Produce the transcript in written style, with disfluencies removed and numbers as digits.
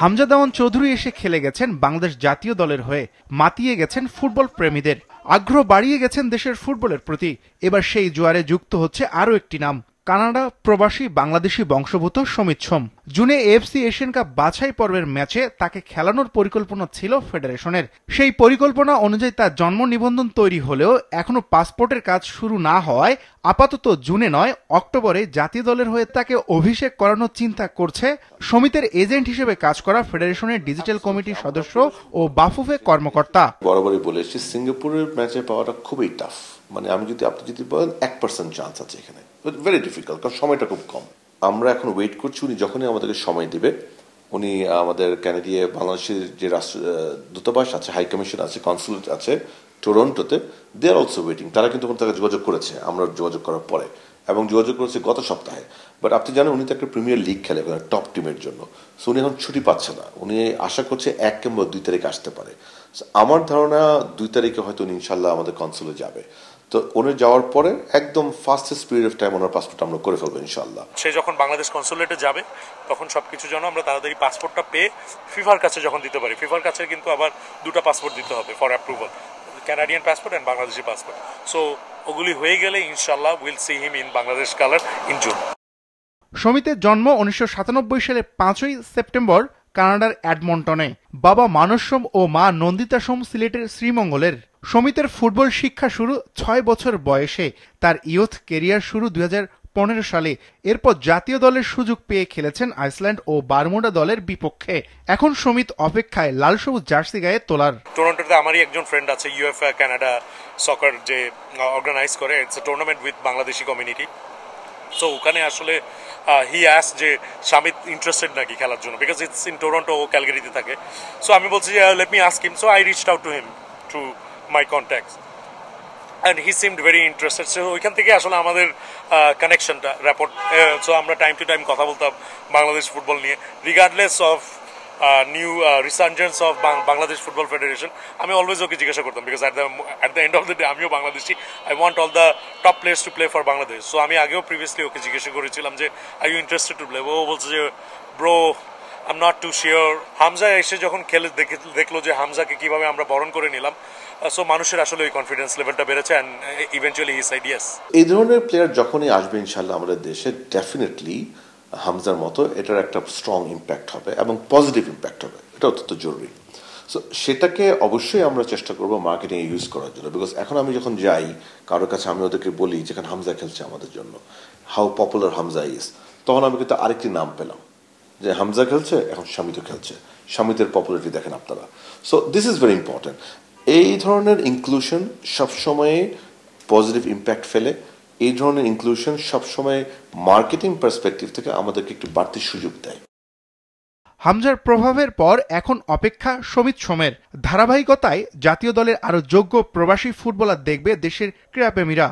হামজা দেওয়ান চৌধুরী এসে খেলে গেছেন বাংলাদেশ জাতীয় দলের হয়ে, মাতিয়ে গেছেন ফুটবল প্রেমীদের, আগ্রহ বাড়িয়ে গেছেন দেশের ফুটবলের প্রতি। এবার সেই জোয়ারে যুক্ত হচ্ছে আরও একটি নাম, কানাডা প্রবাসী বাংলাদেশি বংশোদ্ভূত সমিত সোম। জুনে এএফসি এশিয়ান কাপ বাছাই পর্বের ম্যাচে তাকে খেলানোর পরিকল্পনা ছিল ফেডারেশনের। সেই পরিকল্পনা অনুযায়ী তার জন্ম নিবন্ধন তৈরি হলেও এখনো পাসপোর্টের কাজ শুরু না হওয়ায় আপাতত জুনে নয় অক্টোবরে জাতীয় দলের হয়ে তাকে অভিষেক করানোর চিন্তা করছে সমিতের এজেন্ট হিসেবে কাজ করা ফেডারেশনের ডিজিটাল কমিটির সদস্য ও বাফুফে কর্মকর্তা। বরাবরই বলেছি সিঙ্গাপুরের ম্যাচে পাওয়াটা খুবই টাফ। মানে আপনি যদি বলেন 1% চান্স আছে এখানে, ভেরি ডিফিকাল্ট, কারণ সময়টা খুব কম। আমরা এখন ওয়েট করছি উনি যখনই আমাদেরকে সময় দিবে। উনি আমাদের ক্যানাডিয়া বাংলাদেশের যে দূতাবাস আছে, হাই কমিশন আছে, কনসুলেট আছে টরন্টোতে, দে আর অলসো ওয়েটিং। তারা কিন্তু তাকে যোগাযোগ করেছে আমরা যোগাযোগ করার পরে, এবং যোগাযোগ করেছে গত সপ্তাহে। বাট আপনি জানেন উনি তো একটা প্রিমিয়ার লিগ খেলে টপ টিমের জন্য, সো উনি এখন ছুটি পাচ্ছে না। উনি আশা করছে 1 কিংবা 2 তারিখ আসতে পারে। আমার ধারণা 2 তারিখে হয়তো উনি ইনশাল্লাহ আমাদের কনসুলে যাবে। তো উনি যাওয়ার পরে একদম fastest period of time owner passport আমরা করে ফেলবো ইনশাল্লাহ। সে যখন বাংলাদেশ কনসুলেটে যাবে তখন সবকিছু যেন আমরা তাড়াতাড়ি পাসপোর্টটা পেয়ে ফিফার কাছে যখন দিতে পারি। ফিফার কাছে কিন্তু আবার 2টা পাসপোর্ট দিতে হবে for approval, Canadian passport and Bangladeshi passport. So ওগুলি হয়ে গেলে ইনশাল্লাহ will see him in Bangladesh colour in June. সমিতের জন্ম 1997 সালের 5ই সেপ্টেম্বর কানাডার এডমন্টনে। বাবা মানস সোম ও মা নন্দিতা সোম সিলেটের শ্রীমঙ্গলের। সমিতের ফুটবল শিক্ষা শুরু 6 বছর বয়সে। তার ইয়ুথ কেরিয়ার শুরু 2015 সালে। এরপর জাতীয় দলের সুযোগ পেয়ে খেলেছেন আইসল্যান্ড ও বারমুডা দলের বিপক্ষে। এখন সমিত অপেক্ষায় লাল সবুজ জার্সি গায়ে তোলার। টরন্টোতে আমারই একজন ফ্রেন্ড আছে, ইউএফএ কানাডা সকার যে অর্গানাইজ করে, it's a tournament with Bangladeshi community. So ওখানে আসলে হি অ্যাস যে শামিত ইন্টারেস্টেড নাকি খেলার জন্য, বিকজ ইটস ইন টরন্টো, ও ক্যালগারিতে থাকে। সো আমি বলছি যে let me ask him. So I reached out to him through my contacts and he seemed very interested. So ওইখান থেকে আসলে আমাদের কানেকশনটা র্যাপোর্ট। সো আমরা টাইম টু টাইম কথা বলতাম বাংলাদেশ ফুটবল নিয়ে, regardless of new resurgence of Bangladesh football federation. আমি অলওয়েজ ওকে জিজ্ঞাসা করতাম, because at the end of the day আমিও Bangladeshi, I want all the top players to play for Bangladesh. So আমি আগেও প্রিভিয়াসলি ওকে জিজ্ঞাসা করেছিলাম যে are you interested to play. ও বলছে যে bro I am not too sure. Hamza এসে যখন খেলে দেখলো যে হামজাকে কিভাবে আমরা বরণ করে নিলাম, সো মানুষের আসলে ওই কনফিডেন্স লেভেলটা বেড়েছে and eventually he said yes. এই ধরনের প্লেয়ার যখনই আসবে ইনশাল্লাহ আমাদের দেশে, ডেফিনেটলি হামজার মতো এটার একটা স্ট্রং ইম্প্যাক্ট হবে এবং পজিটিভ ইম্প্যাক্ট হবে, এটা অত্যন্ত জরুরি। সো সেটাকে অবশ্যই আমরা চেষ্টা করবো মার্কেটিং এ ইউজ করার জন্য। বিকজ এখন আমি যখন যাই কারোর কাছে, আমি ওদেরকে বলি যেখানে হামজা খেলছে আমাদের জন্য, হাউ পপুলার হামজা ইজ, তখন আমি কিন্তু আরেকটি নাম পেলাম যে হামজা খেলছে, এখন শামিতও খেলছে, শামিতের পপুলারিটি দেখেন আপনারা। So this is very important. এই ধরনের ইনক্লুশন সবসময় পজিটিভ ইম্প্যাক্ট ফেলে। এই ধরনের ইনক্লুশন সবসময় মার্কেটিং পার্সপেক্টিভ থেকে আমাদেরকে একটু বাড়তি সুযোগ দেয়। হামজার প্রভাবের পর এখন অপেক্ষা সমিত সোমের। ধারাবাহিকতায় জাতীয় দলের আরও যোগ্য প্রবাসী ফুটবলার দেখবে দেশের ক্রীড়াপ্রেমীরা।